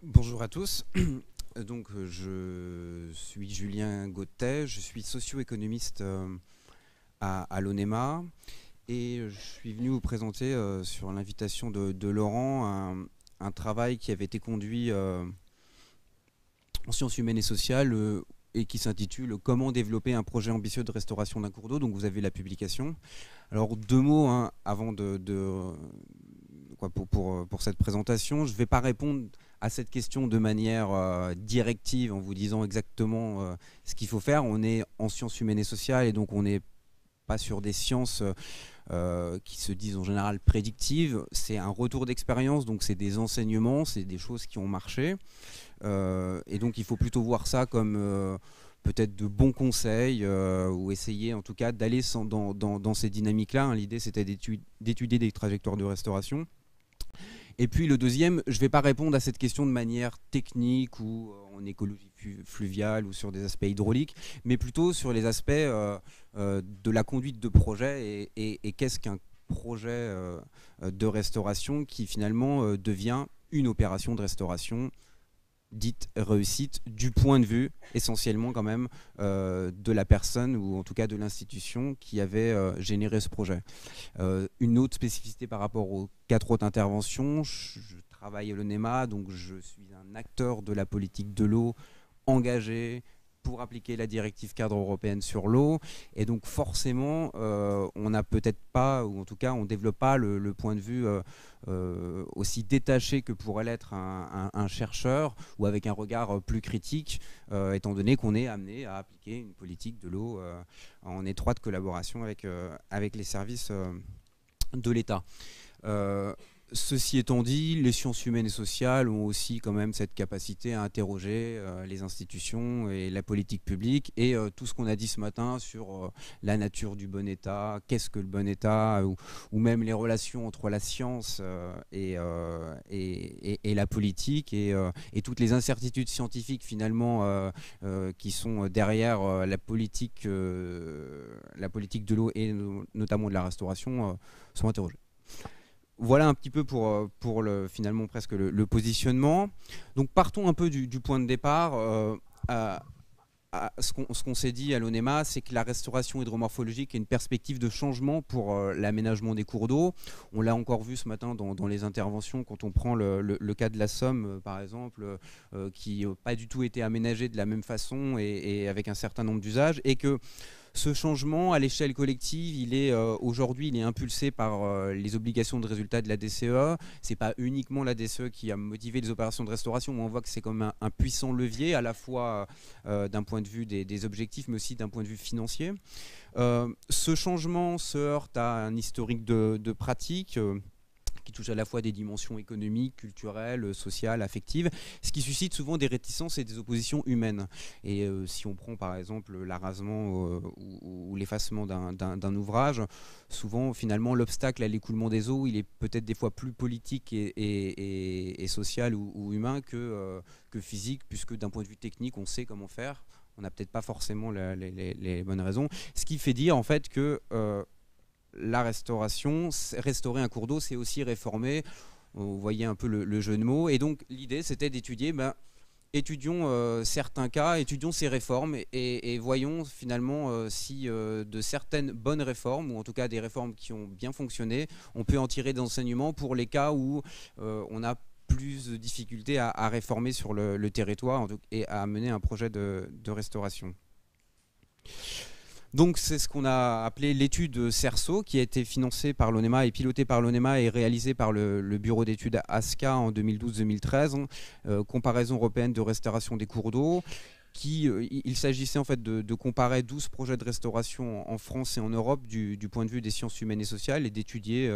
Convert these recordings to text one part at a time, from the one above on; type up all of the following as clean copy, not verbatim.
Bonjour à tous. Donc, je suis Julien Gautet, je suis socio-économiste à l'ONEMA et je suis venu vous présenter sur l'invitation de Laurent un travail qui avait été conduit en sciences humaines et sociales et qui s'intitule Comment développer un projet ambitieux de restauration d'un cours d'eau. Donc vous avez la publication. Alors deux mots hein, avant pour cette présentation. Je ne vais pas répondre à cette question de manière directive en vous disant exactement ce qu'il faut faire. On est en sciences humaines et sociales et donc on n'est pas sur des sciences qui se disent en général prédictives. C'est un retour d'expérience, donc c'est des enseignements, c'est des choses qui ont marché. Et donc il faut plutôt voir ça comme peut-être de bons conseils ou essayer en tout cas d'aller dans ces dynamiques-là. Hein. L'idée c'était d'étudier des trajectoires de restauration. Et puis le deuxième, je ne vais pas répondre à cette question de manière technique ou en écologie fluviale ou sur des aspects hydrauliques, mais plutôt sur les aspects de la conduite de projet et qu'est-ce qu'un projet de restauration qui finalement devient une opération de restauration dite réussite du point de vue essentiellement quand même de la personne ou en tout cas de l'institution qui avait généré ce projet. Une autre spécificité par rapport aux 4 autres interventions, je travaille à l'ONEMA, donc je suis un acteur de la politique de l'eau engagé pour appliquer la directive cadre européenne sur l'eau. Et donc forcément, on n'a peut-être pas, ou en tout cas on ne développe pas le point de vue aussi détaché que pourrait l'être un chercheur, ou avec un regard plus critique, étant donné qu'on est amené à appliquer une politique de l'eau en étroite collaboration avec les services de l'État. Ceci étant dit, les sciences humaines et sociales ont aussi quand même cette capacité à interroger les institutions et la politique publique et tout ce qu'on a dit ce matin sur la nature du bon État, qu'est-ce que le bon État, ou même les relations entre la science et la politique et toutes les incertitudes scientifiques finalement qui sont derrière la politique de l'eau et notamment de la restauration sont interrogées. Voilà un petit peu pour finalement presque le positionnement. Donc partons un peu du point de départ. Ce qu'on s'est dit à l'ONEMA, c'est que la restauration hydromorphologique est une perspective de changement pour l'aménagement des cours d'eau. On l'a encore vu ce matin dans les interventions, quand on prend le cas de la Somme, par exemple, qui n'a pas du tout été aménagé de la même façon et avec un certain nombre d'usages, et que ce changement à l'échelle collective, aujourd'hui, il est impulsé par les obligations de résultat de la DCE. C'est pas uniquement la DCE qui a motivé les opérations de restauration, mais on voit que c'est comme un puissant levier, à la fois d'un point de vue des objectifs, mais aussi d'un point de vue financier. Ce changement se heurte à un historique de pratique qui touche à la fois des dimensions économiques, culturelles, sociales, affectives, ce qui suscite souvent des réticences et des oppositions humaines. Et si on prend par exemple l'arasement ou l'effacement d'un ouvrage, souvent finalement l'obstacle à l'écoulement des eaux, il est peut-être des fois plus politique et social ou humain que physique, puisque d'un point de vue technique, on sait comment faire. On n'a peut-être pas forcément les bonnes raisons. Ce qui fait dire en fait que la restauration, restaurer un cours d'eau, c'est aussi réformer. Vous voyez un peu le jeu de mots. Et donc l'idée, c'était d'étudier, étudions certains cas, étudions ces réformes et voyons finalement si de certaines bonnes réformes, ou en tout cas des réformes qui ont bien fonctionné, on peut en tirer des enseignements pour les cas où on a plus de difficultés à réformer sur le territoire et à mener un projet de restauration. Donc c'est ce qu'on a appelé l'étude CERSO, qui a été financée par l'ONEMA et pilotée par l'ONEMA et réalisée par le bureau d'études ASCA en 2012-2013, comparaison européenne de restauration des cours d'eau. Il s'agissait en fait de comparer 12 projets de restauration en France et en Europe du point de vue des sciences humaines et sociales et d'étudier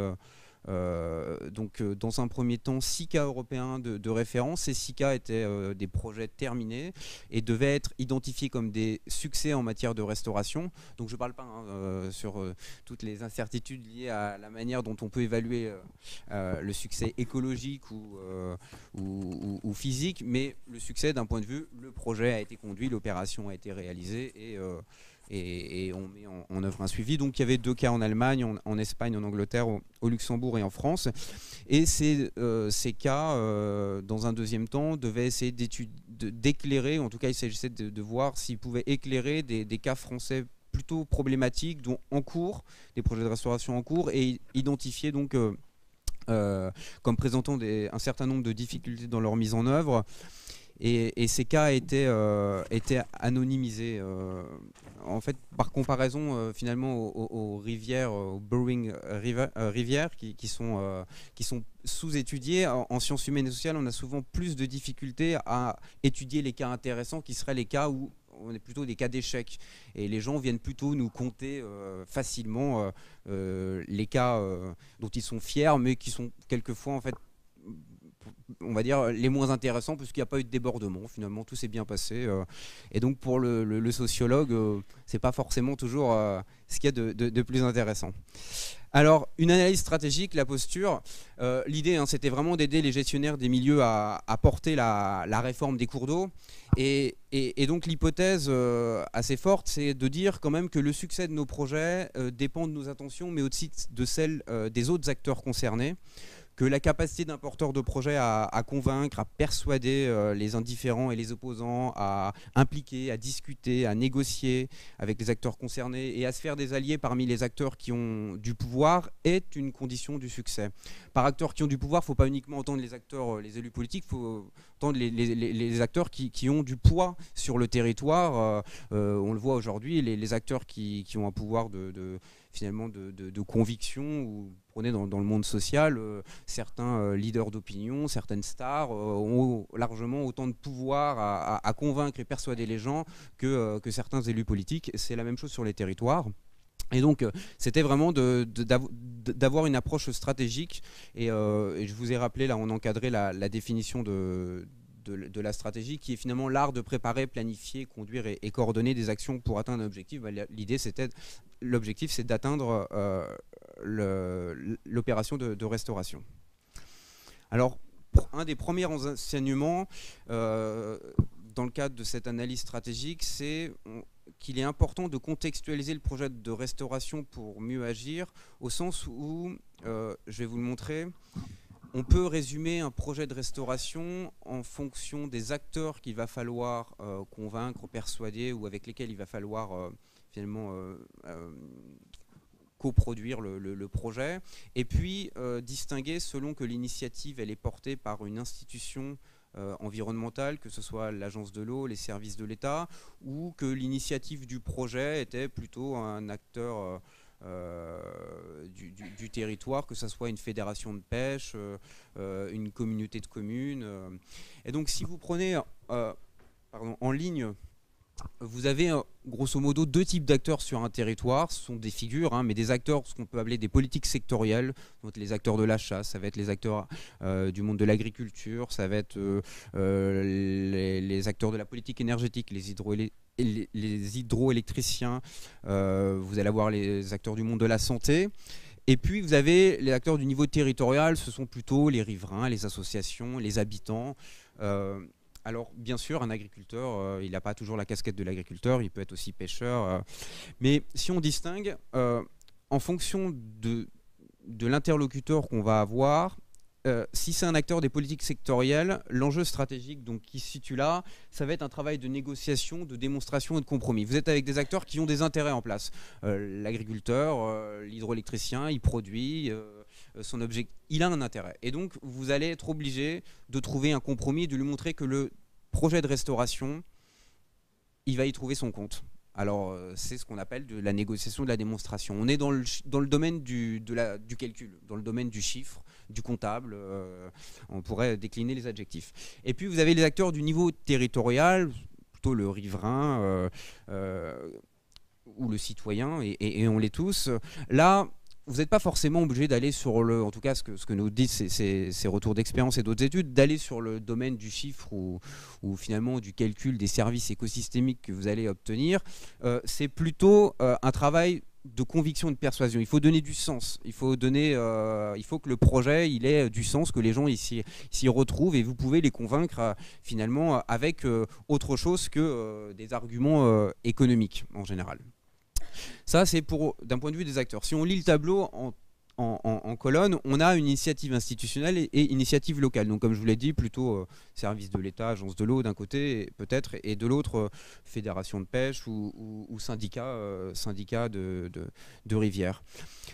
dans un premier temps 6 cas européens de référence. Ces 6 cas étaient des projets terminés et devaient être identifiés comme des succès en matière de restauration. Donc je ne parle pas sur toutes les incertitudes liées à la manière dont on peut évaluer le succès écologique ou physique, mais le succès d'un point de vue, le projet a été conduit, l'opération a été réalisée et et on met en œuvre un suivi. Donc il y avait 2 cas en Allemagne, en Espagne, en Angleterre, au Luxembourg et en France. Et ces cas, dans un deuxième temps, devaient essayer d'éclairer, en tout cas il s'agissait de voir s'ils pouvaient éclairer des cas français plutôt problématiques, dont en cours, des projets de restauration en cours, et identifier donc comme présentant un certain nombre de difficultés dans leur mise en œuvre. Et ces cas étaient anonymisés. En fait, par comparaison finalement aux rivières, aux Burring rivières qui sont sous-étudiées, en sciences humaines et sociales, on a souvent plus de difficultés à étudier les cas intéressants qui seraient les cas où on est plutôt des cas d'échec. Et les gens viennent plutôt nous conter facilement les cas dont ils sont fiers, mais qui sont quelquefois en fait, on va dire, les moins intéressants, puisqu'il n'y a pas eu de débordement. Finalement, tout s'est bien passé. Et donc, pour le sociologue, c'est pas forcément toujours ce qu'il y a de plus intéressant. Alors, une analyse stratégique, la posture, l'idée, c'était vraiment d'aider les gestionnaires des milieux à porter la réforme des cours d'eau. Et donc, l'hypothèse assez forte, c'est de dire quand même que le succès de nos projets dépend de nos intentions, mais aussi de celles des autres acteurs concernés, que la capacité d'un porteur de projet à convaincre, à persuader les indifférents et les opposants, à impliquer, à discuter, à négocier avec les acteurs concernés et à se faire des alliés parmi les acteurs qui ont du pouvoir est une condition du succès. Par acteurs qui ont du pouvoir, il ne faut pas uniquement entendre les acteurs, les élus politiques, il faut entendre les acteurs qui ont du poids sur le territoire. On le voit aujourd'hui, les acteurs qui ont un pouvoir finalement de conviction, ou prenez dans le monde social, certains leaders d'opinion, certaines stars ont largement autant de pouvoir à convaincre et persuader les gens que certains élus politiques. C'est la même chose sur les territoires. Et donc, c'était vraiment d'avoir une approche stratégique. Et je vous ai rappelé, là, on encadrait la définition de la stratégie, qui est finalement l'art de préparer, planifier, conduire et coordonner des actions pour atteindre un objectif. L'objectif, c'est d'atteindre l'opération de restauration. Alors, un des premiers enseignements dans le cadre de cette analyse stratégique, c'est qu'il est important de contextualiser le projet de restauration pour mieux agir, au sens où, je vais vous le montrer, on peut résumer un projet de restauration en fonction des acteurs qu'il va falloir convaincre, persuader, ou avec lesquels il va falloir finalement coproduire le projet, et puis distinguer selon que l'initiative elle est portée par une institution environnementale, que ce soit l'agence de l'eau, les services de l'État, ou que l'initiative du projet était plutôt un acteur du territoire, que ce soit une fédération de pêche, une communauté de communes. Et donc si vous prenez en ligne, vous avez grosso modo 2 types d'acteurs sur un territoire. Ce sont des figures, mais des acteurs, ce qu'on peut appeler des politiques sectorielles. Donc les acteurs de la chasse, ça va être les acteurs du monde de l'agriculture, ça va être les acteurs de la politique énergétique, les hydroélectriciens, vous allez avoir les acteurs du monde de la santé. Et puis vous avez les acteurs du niveau territorial, ce sont plutôt les riverains, les associations, les habitants. Alors bien sûr, un agriculteur, il n'a pas toujours la casquette de l'agriculteur, il peut être aussi pêcheur. Mais si on distingue, en fonction de l'interlocuteur qu'on va avoir, si c'est un acteur des politiques sectorielles, l'enjeu stratégique donc, qui se situe là, ça va être un travail de négociation, de démonstration et de compromis. Vous êtes avec des acteurs qui ont des intérêts en place. L'agriculteur, l'hydroélectricien, il produit, son objet, il a un intérêt. Et donc, vous allez être obligé de trouver un compromis, de lui montrer que le projet de restauration, il va y trouver son compte. Alors, c'est ce qu'on appelle de la négociation, de la démonstration. On est dans le domaine du calcul, dans le domaine du chiffre, du comptable. On pourrait décliner les adjectifs. Et puis, vous avez les acteurs du niveau territorial, plutôt le riverain ou le citoyen, et on l'est tous. Là, vous n'êtes pas forcément obligé d'aller sur en tout cas ce que nous disent ces retours d'expérience et d'autres études, d'aller sur le domaine du chiffre ou finalement du calcul des services écosystémiques que vous allez obtenir. C'est plutôt un travail de conviction et de persuasion. Il faut donner du sens. Il faut que le projet il ait du sens, que les gens s'y retrouvent, et vous pouvez les convaincre finalement avec autre chose que des arguments économiques en général. Ça, c'est d'un point de vue des acteurs. Si on lit le tableau en colonne, on a une initiative institutionnelle et initiative locale. Donc, comme je vous l'ai dit, plutôt service de l'État, agence de l'eau d'un côté, peut-être, et de l'autre, fédération de pêche ou syndicat de rivières.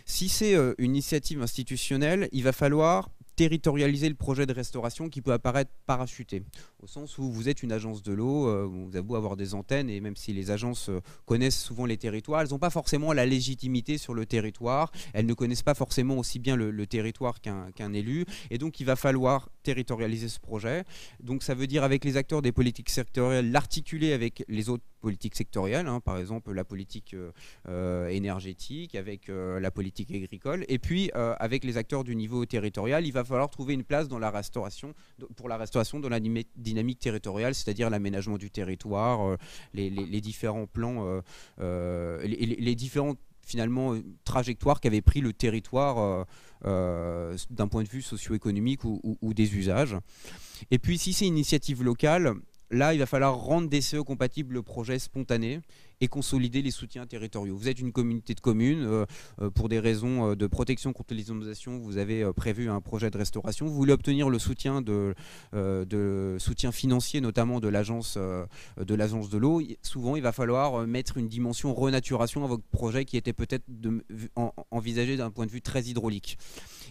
Si c'est une initiative institutionnelle, il va falloir territorialiser le projet de restauration qui peut apparaître parachuté, au sens où vous êtes une agence de l'eau, vous avez beau avoir des antennes, et même si les agences connaissent souvent les territoires, elles n'ont pas forcément la légitimité sur le territoire, elles ne connaissent pas forcément aussi bien le territoire qu'un élu, et donc il va falloir territorialiser ce projet. Donc ça veut dire, avec les acteurs des politiques sectorielles, l'articuler avec les autres politiques sectorielles, hein, par exemple la politique énergétique, avec la politique agricole, et puis avec les acteurs du niveau territorial, il va falloir trouver une place dans la restauration, pour la restauration dans la dynamique territoriale, c'est-à-dire l'aménagement du territoire, les différents plans, les différentes finalement trajectoires qu'avait pris le territoire d'un point de vue socio-économique ou des usages. Et puis si c'est une initiative locale, là il va falloir rendre DCE compatible le projet spontané et consolider les soutiens territoriaux. Vous êtes une communauté de communes, pour des raisons de protection contre les inondations, vous avez prévu un projet de restauration, vous voulez obtenir le soutien soutien financier, notamment de l'agence de l'eau. Souvent, il va falloir mettre une dimension renaturation à votre projet qui était peut-être envisagé d'un point de vue très hydraulique.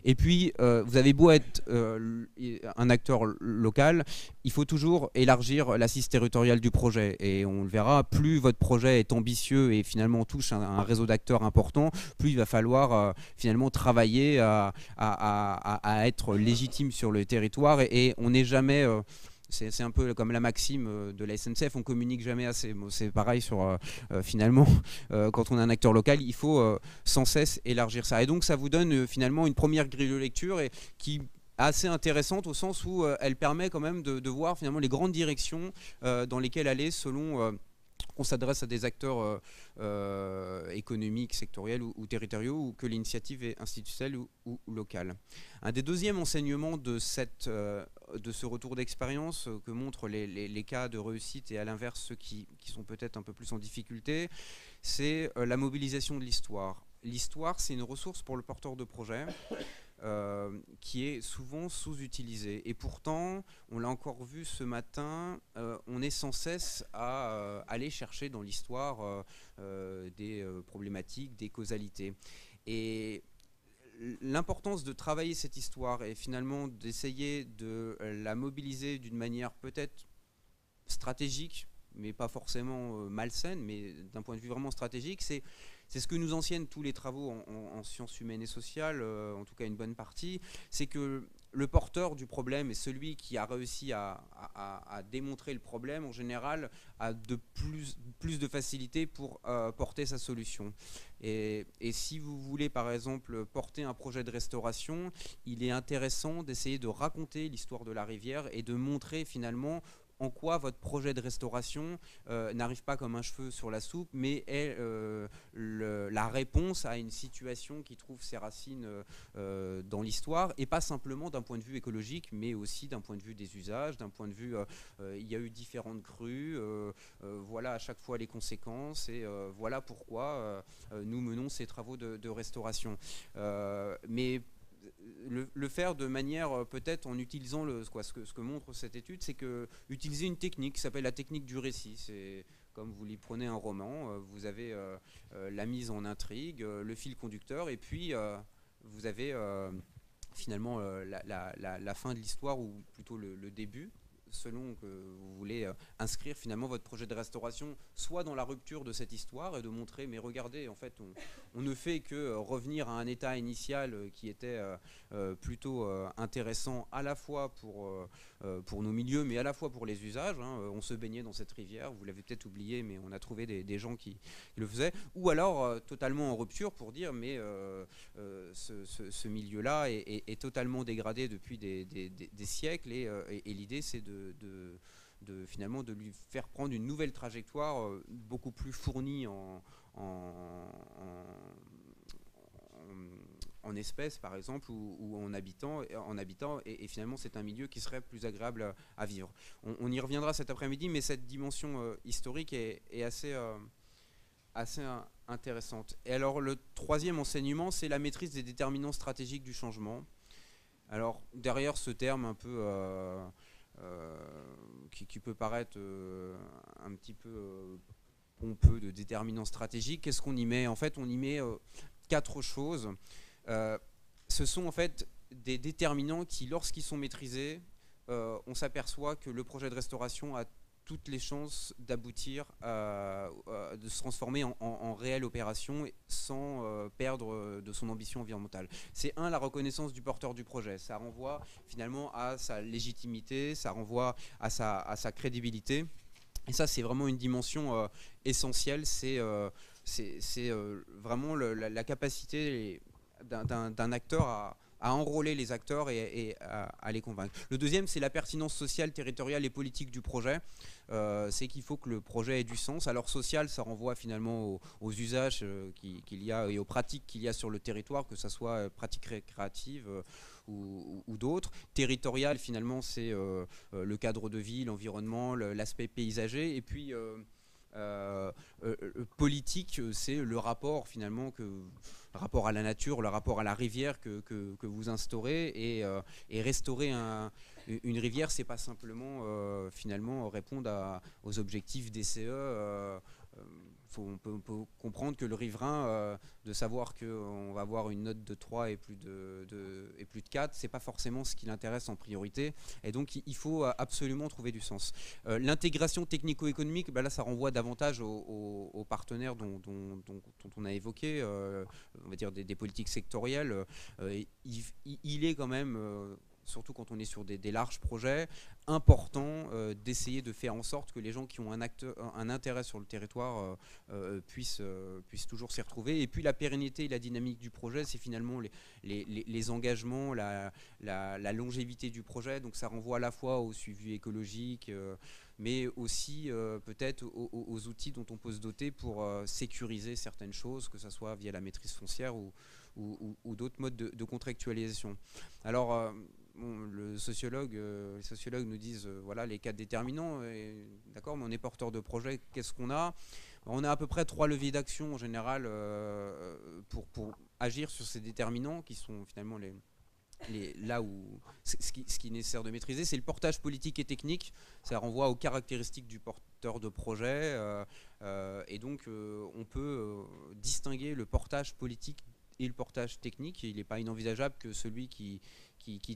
Et puis, vous avez beau être un acteur local, il faut toujours élargir l'assise territoriale du projet. Et on le verra, plus votre projet est ambitieux et finalement touche un réseau d'acteurs important, plus il va falloir finalement travailler à être légitime sur le territoire. Et on n'est jamais... c'est un peu comme la maxime de la SNCF, on communique jamais assez. C'est pareil sur finalement quand on est un acteur local, il faut sans cesse élargir ça. Et donc ça vous donne finalement une première grille de lecture qui assez intéressante, au sens où elle permet quand même de voir finalement les grandes directions dans lesquelles aller selon qu'on s'adresse à des acteurs économiques, sectoriels ou territoriaux, ou que l'initiative est institutionnelle ou locale. Un des deuxièmes enseignements de ce retour d'expérience que montrent les cas de réussite, et à l'inverse ceux qui sont peut-être un peu plus en difficulté, c'est la mobilisation de l'histoire. L'histoire, c'est une ressource pour le porteur de projet qui est souvent sous-utilisée. Et pourtant, on l'a encore vu ce matin, on est sans cesse à aller chercher dans l'histoire des problématiques, des causalités. Et l'importance de travailler cette histoire et finalement d'essayer de la mobiliser d'une manière peut-être stratégique, mais pas forcément malsaine, mais d'un point de vue vraiment stratégique, c'est ce que nous enseignent tous les travaux en sciences humaines et sociales, en tout cas une bonne partie, c'est que le porteur du problème et celui qui a réussi à démontrer le problème, en général, a de plus de facilité pour porter sa solution. Et si vous voulez, par exemple, porter un projet de restauration, il est intéressant d'essayer de raconter l'histoire de la rivière et de montrer finalement en quoi votre projet de restauration n'arrive pas comme un cheveu sur la soupe, mais est la réponse à une situation qui trouve ses racines dans l'histoire, et pas simplement d'un point de vue écologique, mais aussi d'un point de vue des usages, d'un point de vue, il y a eu différentes crues, voilà à chaque fois les conséquences, et voilà pourquoi nous menons ces travaux de restauration. Mais le faire de manière peut-être en utilisant ce que montre cette étude, c'est que utiliser une technique qui s'appelle la technique du récit. C'est comme vous y prenez un roman, vous avez la mise en intrigue, le fil conducteur, et puis vous avez finalement la fin de l'histoire, ou plutôt le début, selon que vous voulez inscrire finalement votre projet de restauration soit dans la rupture de cette histoire et de montrer, mais regardez, en fait on ne fait que revenir à un état initial qui était plutôt intéressant à la fois pour nos milieux, mais à la fois pour les usages, hein. On se baignait dans cette rivière, vous l'avez peut-être oublié, mais on a trouvé des gens qui le faisaient, ou alors totalement en rupture pour dire mais ce milieu-là est totalement dégradé depuis des siècles, et l'idée c'est finalement de lui faire prendre une nouvelle trajectoire beaucoup plus fournie en espèces par exemple, ou en habitant, et finalement c'est un milieu qui serait plus agréable à vivre. On y reviendra cet après-midi, mais cette dimension historique est assez assez intéressante. Et alors le troisième enseignement, c'est la maîtrise des déterminants stratégiques du changement. Alors derrière ce terme un peu qui peut paraître un petit peu pompeux de déterminants stratégiques, qu'est-ce qu'on y met? En fait, on y met quatre choses. Ce sont en fait des déterminants qui, lorsqu'ils sont maîtrisés, on s'aperçoit que le projet de restauration a toutes les chances d'aboutir, de se transformer en réelle opération sans perdre de son ambition environnementale. C'est la reconnaissance du porteur du projet. Ça renvoie finalement à sa légitimité, ça renvoie à sa crédibilité. Et ça, c'est vraiment une dimension essentielle. C'est vraiment la capacité d'un acteur à enrôler les acteurs et à les convaincre. Le deuxième, c'est la pertinence sociale, territoriale et politique du projet. C'est qu'il faut que le projet ait du sens. Alors social, ça renvoie finalement aux usages qu'il y a et aux pratiques qu'il y a sur le territoire, que ce soit pratiques récréatives ou d'autres. Territorial, finalement, c'est le cadre de vie, l'environnement, l'aspect paysager. Et puis politique, c'est le rapport finalement le rapport à la nature, le rapport à la rivière que vous instaurez et restaurer une rivière, c'est pas simplement finalement répondre aux objectifs des CE. On peut comprendre que le riverain, de savoir qu'on va avoir une note de 3 et plus de 4, c'est pas forcément ce qui l'intéresse en priorité. Et donc il faut absolument trouver du sens. L'intégration technico-économique, là ça renvoie davantage aux partenaires dont on a évoqué, on va dire des politiques sectorielles. Il est quand même surtout quand on est sur des larges projets, important d'essayer de faire en sorte que les gens qui ont un intérêt sur le territoire puissent toujours s'y retrouver. Et puis la pérennité et la dynamique du projet, c'est finalement les engagements, la longévité du projet. Donc ça renvoie à la fois au suivi écologique, mais aussi peut-être aux outils dont on peut se doter pour sécuriser certaines choses, que ce soit via la maîtrise foncière ou d'autres modes de contractualisation. Alors, les sociologues nous disent voilà les quatre déterminants, d'accord, mais on est porteur de projet, qu'est-ce qu'on a? On a à peu près 3 leviers d'action en général pour agir sur ces déterminants qui sont finalement là où ce qui est nécessaire de maîtriser. C'est le portage politique et technique, ça renvoie aux caractéristiques du porteur de projet et donc on peut distinguer le portage politique et le portage technique. Il n'est pas inenvisageable que celui qui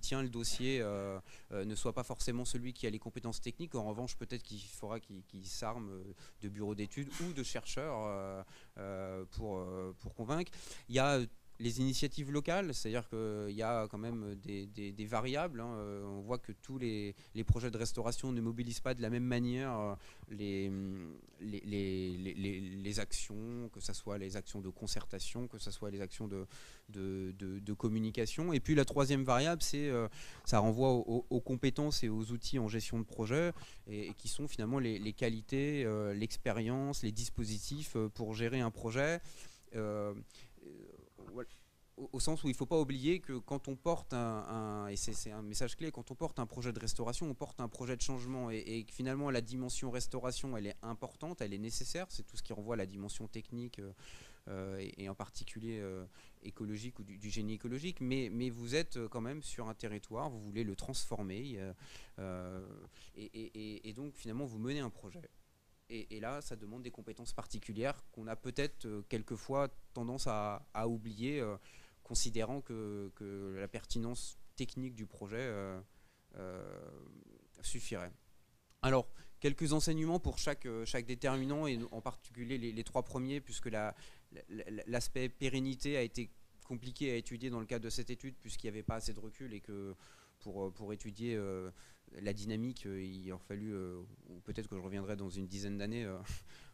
tient le dossier ne soit pas forcément celui qui a les compétences techniques. En revanche, peut-être qu'il faudra qu'il s'arme de bureaux d'études ou de chercheurs pour convaincre. Il y a les initiatives locales, c'est-à-dire qu'il y a quand même des variables. On voit que tous les projets de restauration ne mobilisent pas de la même manière les actions, que ce soit les actions de concertation, que ce soit les actions de communication. Et puis la troisième variable, ça renvoie aux compétences et aux outils en gestion de projet, et qui sont finalement les qualités, l'expérience, les dispositifs pour gérer un projet. Au sens où il ne faut pas oublier que quand on porte et c'est un message clé, quand on porte un projet de restauration, on porte un projet de changement, et finalement la dimension restauration, elle est importante, elle est nécessaire, c'est tout ce qui renvoie à la dimension technique et en particulier écologique ou du génie écologique, mais vous êtes quand même sur un territoire, vous voulez le transformer et donc finalement vous menez un projet. Et là, ça demande des compétences particulières qu'on a peut-être quelquefois tendance à oublier, considérant que la pertinence technique du projet suffirait. Alors, quelques enseignements pour chaque déterminant, et en particulier les 3 premiers, puisque l'aspect pérennité a été compliqué à étudier dans le cadre de cette étude, puisqu'il n'y avait pas assez de recul, et que pour étudier la dynamique, il a fallu, ou peut-être que je reviendrai dans une dizaine d'années,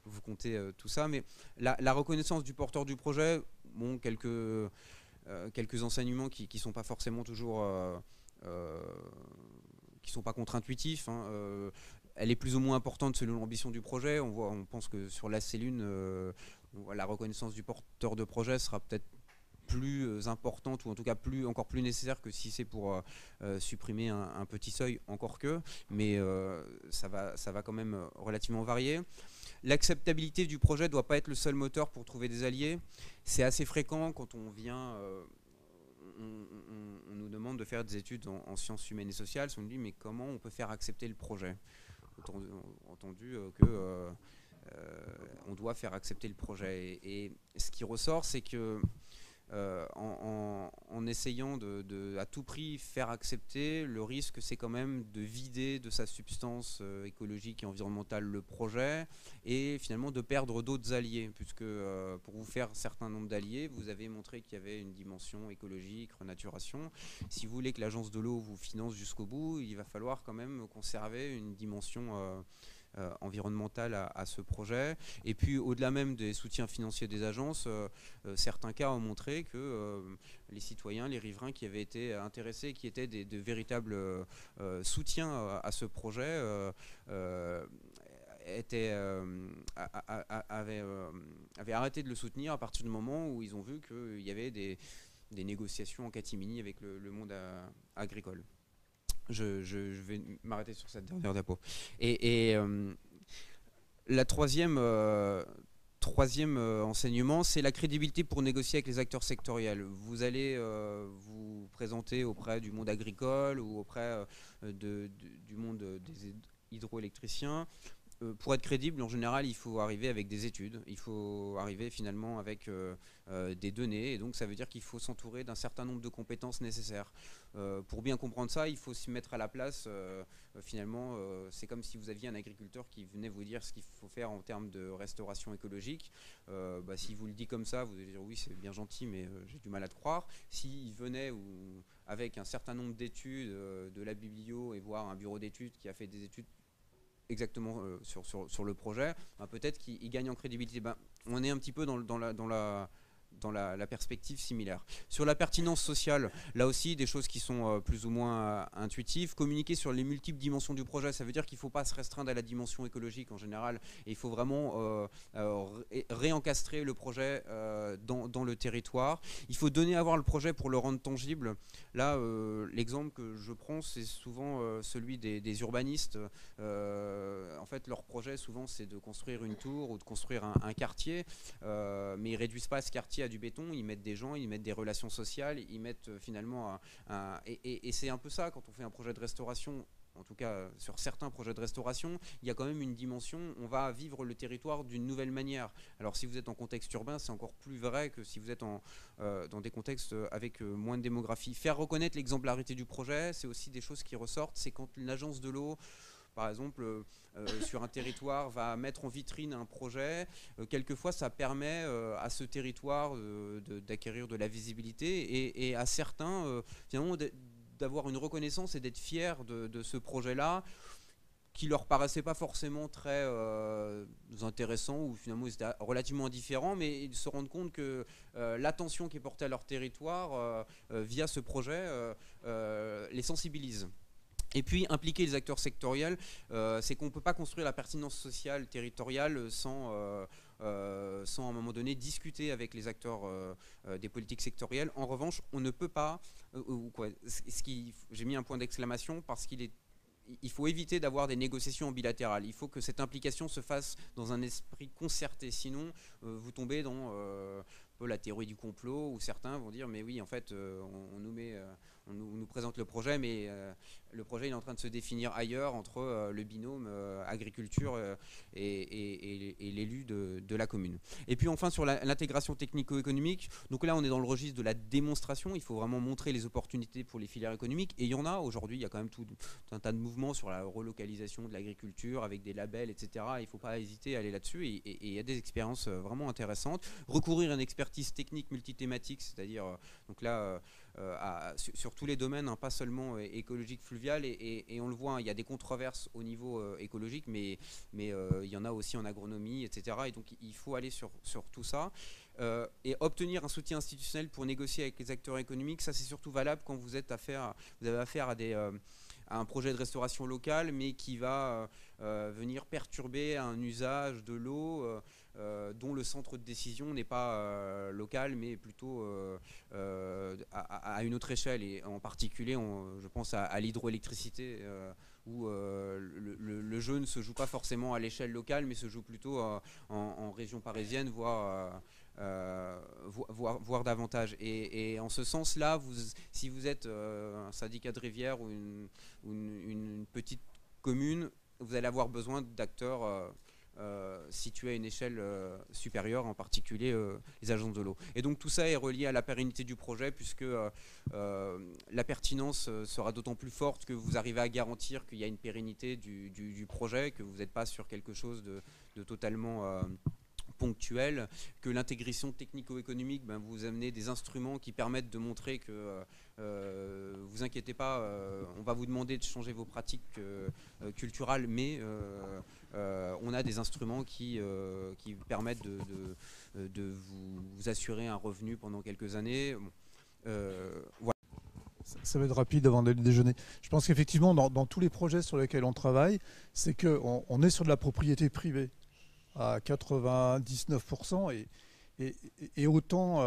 vous comptez tout ça. Mais la reconnaissance du porteur du projet, bon, quelques enseignements qui ne sont pas forcément toujours, qui sont pas contre-intuitifs. Elle est plus ou moins importante selon l'ambition du projet. On pense que sur la Célune, la reconnaissance du porteur de projet sera peut-être plus importante, ou en tout cas encore plus nécessaire que si c'est pour supprimer un petit seuil, encore que, mais ça va quand même relativement varier. L'acceptabilité du projet ne doit pas être le seul moteur pour trouver des alliés. C'est assez fréquent quand on vient, on nous demande de faire des études en sciences humaines et sociales. On nous dit mais comment on peut faire accepter le projet? Entendu que on doit faire accepter le projet. Et ce qui ressort, c'est que en essayant de à tout prix faire accepter, le risque c'est quand même de vider de sa substance écologique et environnementale le projet, et finalement de perdre d'autres alliés, puisque pour vous faire un certain nombre d'alliés, vous avez montré qu'il y avait une dimension écologique, renaturation. Si vous voulez que l'agence de l'eau vous finance jusqu'au bout, il va falloir quand même conserver une dimension environnementale à ce projet. Et puis au-delà même des soutiens financiers des agences, certains cas ont montré que les citoyens, les riverains qui avaient été intéressés, qui étaient de véritables soutiens à ce projet, avaient arrêté de le soutenir à partir du moment où ils ont vu qu'il y avait des négociations en catimini avec le monde agricole. Je vais m'arrêter sur cette dernière diapo. Et la troisième enseignement, c'est la crédibilité pour négocier avec les acteurs sectoriels. Vous allez vous présenter auprès du monde agricole ou auprès du monde des hydroélectriciens. Pour être crédible, en général, il faut arriver avec des études, il faut arriver finalement avec des données, et donc ça veut dire qu'il faut s'entourer d'un certain nombre de compétences nécessaires. Pour bien comprendre ça, il faut s'y mettre à la place. Finalement, c'est comme si vous aviez un agriculteur qui venait vous dire ce qu'il faut faire en termes de restauration écologique. S'il vous le dit comme ça, vous allez dire oui, c'est bien gentil, mais j'ai du mal à te croire. S'il venait avec un certain nombre d'études, de la biblio, et voir un bureau d'études qui a fait des études exactement sur le projet, peut-être qu'il gagne en crédibilité. On est un petit peu dans la perspective similaire. Sur la pertinence sociale, là aussi, des choses qui sont plus ou moins intuitives. Communiquer sur les multiples dimensions du projet, ça veut dire qu'il ne faut pas se restreindre à la dimension écologique en général, et il faut vraiment réencastrer le projet dans le territoire. Il faut donner à voir le projet pour le rendre tangible. Là, l'exemple que je prends, c'est souvent celui des urbanistes. En fait, leur projet, souvent, c'est de construire une tour ou de construire un quartier, mais ils ne réduisent pas ce quartier à du béton, ils mettent des gens, ils mettent des relations sociales, ils mettent finalement et c'est un peu ça quand on fait un projet de restauration. En tout cas, sur certains projets de restauration, il y a quand même une dimension, on va vivre le territoire d'une nouvelle manière. Alors si vous êtes en contexte urbain, c'est encore plus vrai que si vous êtes dans des contextes avec moins de démographie. Faire reconnaître l'exemplarité du projet, c'est aussi des choses qui ressortent, c'est quand une agence de l'eau, par exemple, sur un territoire, va mettre en vitrine un projet. Quelquefois, ça permet à ce territoire d'acquérir de la visibilité, et à certains, finalement, d'avoir une reconnaissance et d'être fiers de ce projet-là, qui leur paraissait pas forcément très intéressant, ou finalement ils étaient relativement indifférents, mais ils se rendent compte que l'attention qui est portée à leur territoire via ce projet les sensibilise. Et puis impliquer les acteurs sectoriels, c'est qu'on ne peut pas construire la pertinence sociale territoriale sans à un moment donné discuter avec les acteurs des politiques sectorielles. En revanche, on ne peut pas, j'ai mis un point d'exclamation parce il faut éviter d'avoir des négociations bilatérales. Il faut que cette implication se fasse dans un esprit concerté. Sinon, vous tombez dans la théorie du complot, où certains vont dire mais oui, en fait, on nous présente le projet, mais le projet il est en train de se définir ailleurs, entre le binôme agriculture et l'élu de la commune. Et puis enfin sur l'intégration technico-économique, donc là on est dans le registre de la démonstration, il faut vraiment montrer les opportunités pour les filières économiques, et il y en a aujourd'hui, il y a quand même tout un tas de mouvements sur la relocalisation de l'agriculture avec des labels, etc. Il ne faut pas hésiter à aller là-dessus, et il y a des expériences vraiment intéressantes. Recourir à une expertise technique multithématique, c'est-à-dire donc là sur tous les domaines, pas seulement écologique, fluvial, et on le voit, il y a des controverses au niveau écologique, mais il y en a aussi en agronomie, etc. Et donc il faut aller sur tout ça. Et obtenir un soutien institutionnel pour négocier avec les acteurs économiques, ça c'est surtout valable quand vous avez affaire à un projet de restauration locale, mais qui va venir perturber un usage de l'eau dont le centre de décision n'est pas local, mais plutôt à une autre échelle. Et en particulier, je pense à l'hydroélectricité, où le jeu ne se joue pas forcément à l'échelle locale, mais se joue plutôt en région parisienne, voire davantage. Et en ce sens-là, si vous êtes un syndicat de rivière ou une petite commune, vous allez avoir besoin d'acteurs situés à une échelle supérieure, en particulier les agences de l'eau. Et donc tout ça est relié à la pérennité du projet, puisque la pertinence sera d'autant plus forte que vous arrivez à garantir qu'il y a une pérennité du projet, que vous n'êtes pas sur quelque chose de totalement ponctuel, que l'intégration technico-économique, vous amenez des instruments qui permettent de montrer que vous inquiétez pas, on va vous demander de changer vos pratiques culturelles, mais on a des instruments qui permettent de vous assurer un revenu pendant quelques années. Voilà. Ça va être rapide avant d'aller déjeuner. Je pense qu'effectivement, dans tous les projets sur lesquels on travaille, c'est qu'on est sur de la propriété privée à 99%, et autant,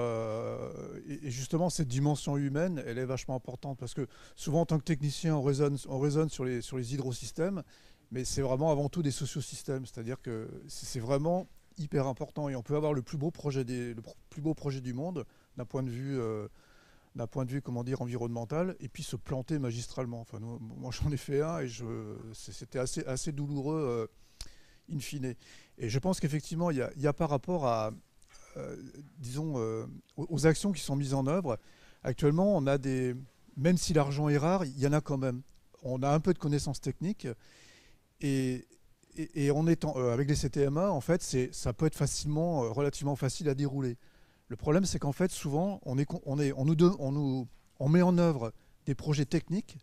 et justement cette dimension humaine, elle est vachement importante, parce que souvent en tant que technicien, on raisonne sur les hydrosystèmes, mais c'est vraiment avant tout des sociosystèmes, c'est-à-dire que c'est vraiment hyper important, et on peut avoir le plus beau projet du monde d'un point de vue comment dire, environnemental, et puis se planter magistralement. Enfin, moi j'en ai fait un, et c'était assez douloureux in fine. Et je pense qu'effectivement, il y a par rapport à, disons, aux actions qui sont mises en œuvre, actuellement, on a même si l'argent est rare, il y en a quand même. On a un peu de connaissances techniques, et en étant, avec les CTMA, en fait, ça peut être relativement facile à dérouler. Le problème, c'est qu'en fait, souvent, on met en œuvre des projets techniques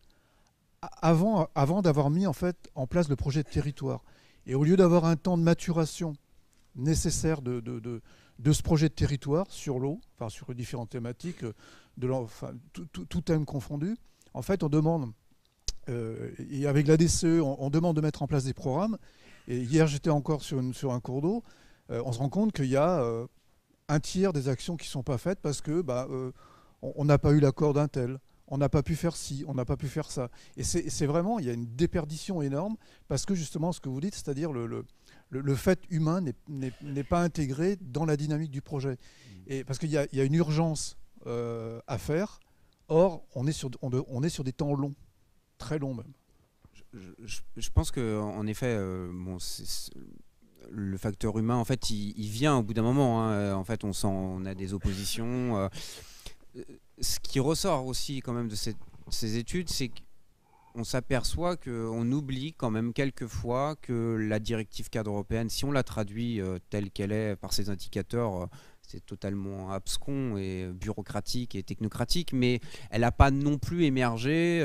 avant d'avoir mis en fait en place le projet de territoire. Et au lieu d'avoir un temps de maturation nécessaire de ce projet de territoire sur l'eau, enfin sur différentes thématiques, tout thème confondu, en fait on demande, et avec la DCE, on demande de mettre en place des programmes. Et hier j'étais encore sur un cours d'eau, on se rend compte qu'il y a un tiers des actions qui ne sont pas faites parce que on n'a pas eu l'accord d'un tel. On n'a pas pu faire ci, on n'a pas pu faire ça. Et c'est vraiment, il y a une déperdition énorme, parce que justement, ce que vous dites, c'est-à-dire le fait humain n'est pas intégré dans la dynamique du projet. Et parce qu'il y a une urgence à faire. Or, on est sur des temps longs, très longs même. Je pense qu'en effet, le facteur humain, en fait, il vient au bout d'un moment. Hein. En fait, on a des oppositions. Ce qui ressort aussi quand même de ces études, c'est qu'on s'aperçoit qu'on oublie quand même quelquefois que la directive cadre européenne, si on la traduit telle qu'elle est par ses indicateurs, c'est totalement abscon et bureaucratique et technocratique, mais elle n'a pas non plus émergé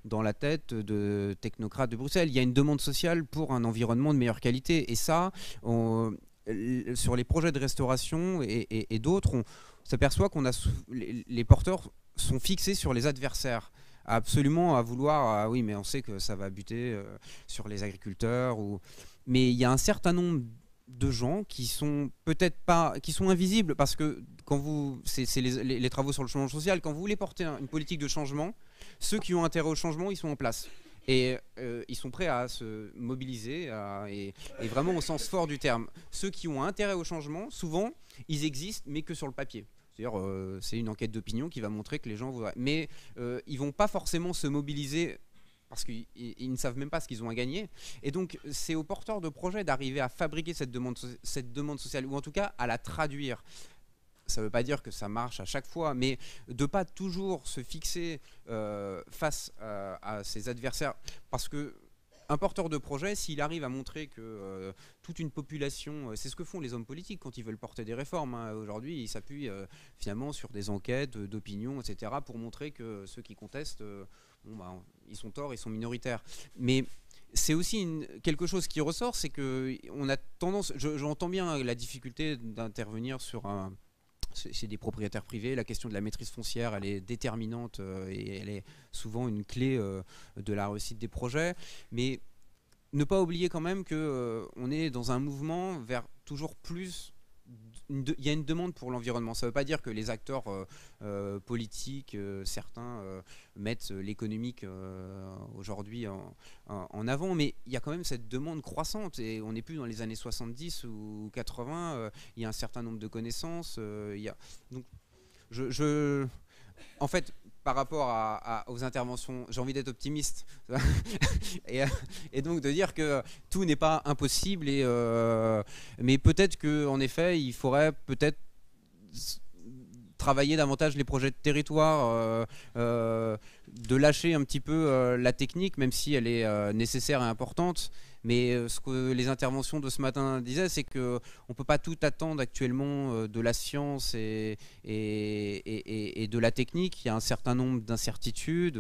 dans la tête de technocrates de Bruxelles. Il y a une demande sociale pour un environnement de meilleure qualité, et ça, sur les projets de restauration et d'autres, on s'aperçoit qu'on a les porteurs sont fixés sur les adversaires, absolument à vouloir, oui, mais on sait que ça va buter sur les agriculteurs, mais il y a un certain nombre de gens qui sont peut-être pas, qui sont invisibles, parce que quand c'est les travaux sur le changement social, quand vous voulez porter une politique de changement, ceux qui ont intérêt au changement, ils sont en place. Et ils sont prêts à se mobiliser, et vraiment au sens fort du terme. Ceux qui ont intérêt au changement, souvent, ils existent, mais que sur le papier. C'est-à-dire, c'est une enquête d'opinion qui va montrer que les gens voudraient. Mais ils ne vont pas forcément se mobiliser parce qu'ils ne savent même pas ce qu'ils ont à gagner. Et donc, c'est aux porteurs de projets d'arriver à fabriquer cette demande sociale, ou en tout cas à la traduire. Ça ne veut pas dire que ça marche à chaque fois, mais de ne pas toujours se fixer face à ses adversaires. Parce que un porteur de projet, s'il arrive à montrer que toute une population, c'est ce que font les hommes politiques quand ils veulent porter des réformes. Hein. Aujourd'hui, ils s'appuient finalement sur des enquêtes d'opinion, etc., pour montrer que ceux qui contestent, ils sont torts, ils sont minoritaires. Mais c'est aussi quelque chose qui ressort, c'est qu'on a tendance, j'entends bien la difficulté d'intervenir sur chez des propriétaires privés. La question de la maîtrise foncière, elle est déterminante et elle est souvent une clé de la réussite des projets. Mais ne pas oublier quand même qu'on est dans un mouvement vers toujours plus. Il y a une demande pour l'environnement. Ça ne veut pas dire que les acteurs politiques, certains mettent l'économique aujourd'hui en avant, mais il y a quand même cette demande croissante et on n'est plus dans les années 70 ou 80. Il y a un certain nombre de connaissances. Donc, en fait, par rapport aux interventions, j'ai envie d'être optimiste et donc de dire que tout n'est pas impossible mais peut-être qu'en effet il faudrait peut-être travailler davantage les projets de territoire, de lâcher un petit peu la technique, même si elle est nécessaire et importante. Mais ce que les interventions de ce matin disaient, c'est qu'on ne peut pas tout attendre actuellement de la science et de la technique. Il y a un certain nombre d'incertitudes.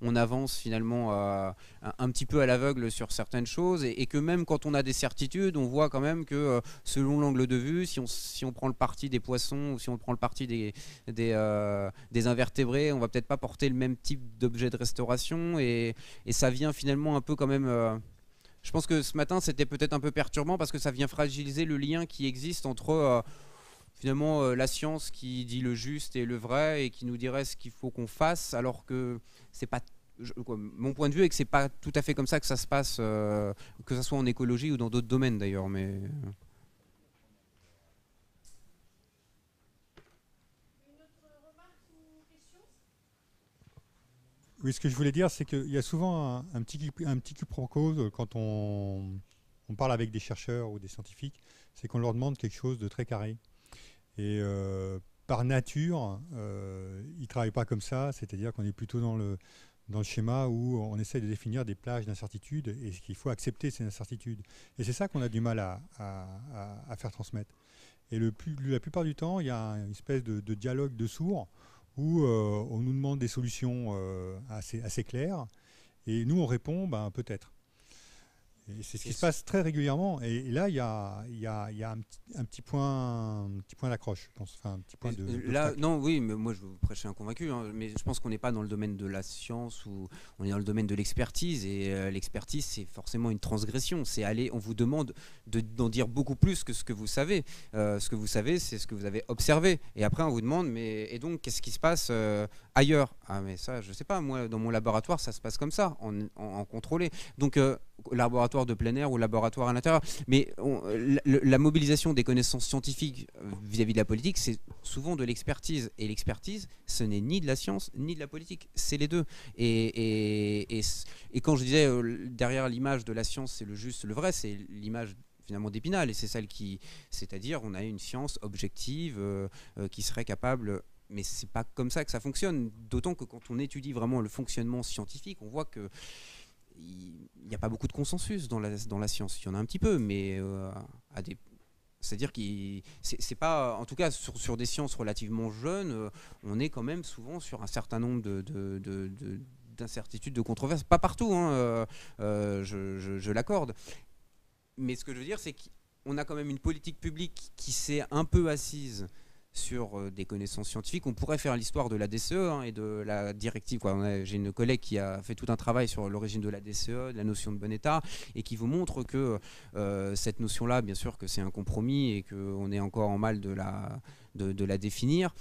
On avance finalement un petit peu à l'aveugle sur certaines choses. Et que même quand on a des certitudes, on voit quand même que selon l'angle de vue, si on prend le parti des poissons ou si on prend le parti des invertébrés, on ne va peut-être pas porter le même type d'objet de restauration. Et ça vient finalement un peu quand même... Je pense que ce matin, c'était peut-être un peu perturbant parce que ça vient fragiliser le lien qui existe entre finalement la science qui dit le juste et le vrai et qui nous dirait ce qu'il faut qu'on fasse, alors que c'est pas. Mon point de vue est que c'est pas tout à fait comme ça que ça se passe, que ce soit en écologie ou dans d'autres domaines d'ailleurs. Mais Oui, ce que je voulais dire, c'est qu'il y a souvent un petit quiproquo quand on parle avec des chercheurs ou des scientifiques, c'est qu'on leur demande quelque chose de très carré. Et par nature, ils ne travaillent pas comme ça, c'est-à-dire qu'on est plutôt dans le schéma où on essaie de définir des plages d'incertitude et qu'il faut accepter ces incertitudes. Et c'est ça qu'on a du mal à faire transmettre. Et la plupart du temps, il y a une espèce de dialogue de sourds où on nous demande des solutions assez claires et nous on répond peut-être. Et c'est ce qui se passe très régulièrement. Et là, il y a un petit point d'accroche, je pense. Enfin, un petit point là, non, oui, mais moi je veux prêcher un convaincu. Mais je pense qu'on n'est pas dans le domaine de la science, ou on est dans le domaine de l'expertise. Et l'expertise, c'est forcément une transgression. C'est on vous demande d'en dire beaucoup plus que ce que vous savez. Ce que vous savez, c'est ce que vous avez observé. Et après, on vous demande, et donc, qu'est-ce qui se passe ailleurs? Ah, mais ça, je sais pas. Moi, dans mon laboratoire, ça se passe comme ça, en contrôlé. Donc, laboratoire de plein air ou laboratoire à l'intérieur. Mais la mobilisation des connaissances scientifiques vis-à-vis de la politique, c'est souvent de l'expertise. Et l'expertise, ce n'est ni de la science, ni de la politique. C'est les deux. Et quand je disais derrière l'image de la science, c'est le juste, le vrai, c'est l'image finalement d'Épinal. Et c'est celle c'est-à-dire, on a une science objective qui serait capable... Mais c'est pas comme ça que ça fonctionne. D'autant que quand on étudie vraiment le fonctionnement scientifique, on voit que il n'y a pas beaucoup de consensus dans la science. Il y en a un petit peu, mais c'est-à-dire que c'est pas, en tout cas sur des sciences relativement jeunes, on est quand même souvent sur un certain nombre d'incertitudes, de controverses. Pas partout, hein, je l'accorde. Mais ce que je veux dire, c'est qu'on a quand même une politique publique qui s'est un peu assise sur des connaissances scientifiques. On pourrait faire l'histoire de la DCE et de la directive. J'ai une collègue qui a fait tout un travail sur l'origine de la DCE, de la notion de bon état, et qui vous montre que cette notion-là, bien sûr que c'est un compromis et qu'on est encore en mal de la définir.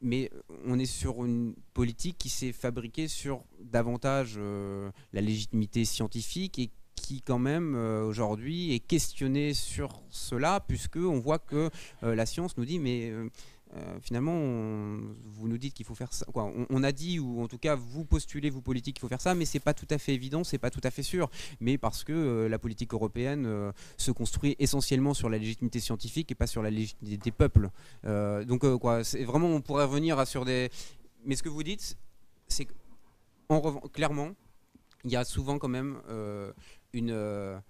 Mais on est sur une politique qui s'est fabriquée sur davantage la légitimité scientifique et qui quand même aujourd'hui est questionné sur cela, puisque on voit que la science nous dit mais finalement vous nous dites qu'il faut faire ça, quoi. On a dit, ou en tout cas vous postulez, vous politiques, qu'il faut faire ça, mais c'est pas tout à fait évident, c'est pas tout à fait sûr, mais parce que la politique européenne se construit essentiellement sur la légitimité scientifique et pas sur la légitimité des peuples. Donc c'est vraiment, on pourrait revenir sur des... Mais ce que vous dites, c'est clairement il y a souvent quand même le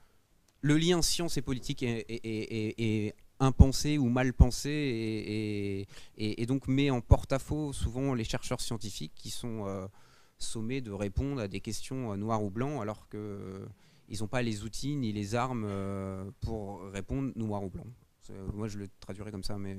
lien science et politique est impensé ou mal pensé et donc met en porte-à-faux souvent les chercheurs scientifiques qui sont sommés de répondre à des questions noir ou blanc alors qu'ils n'ont pas les outils ni les armes pour répondre noir ou blanc. Moi je le traduirais comme ça, mais...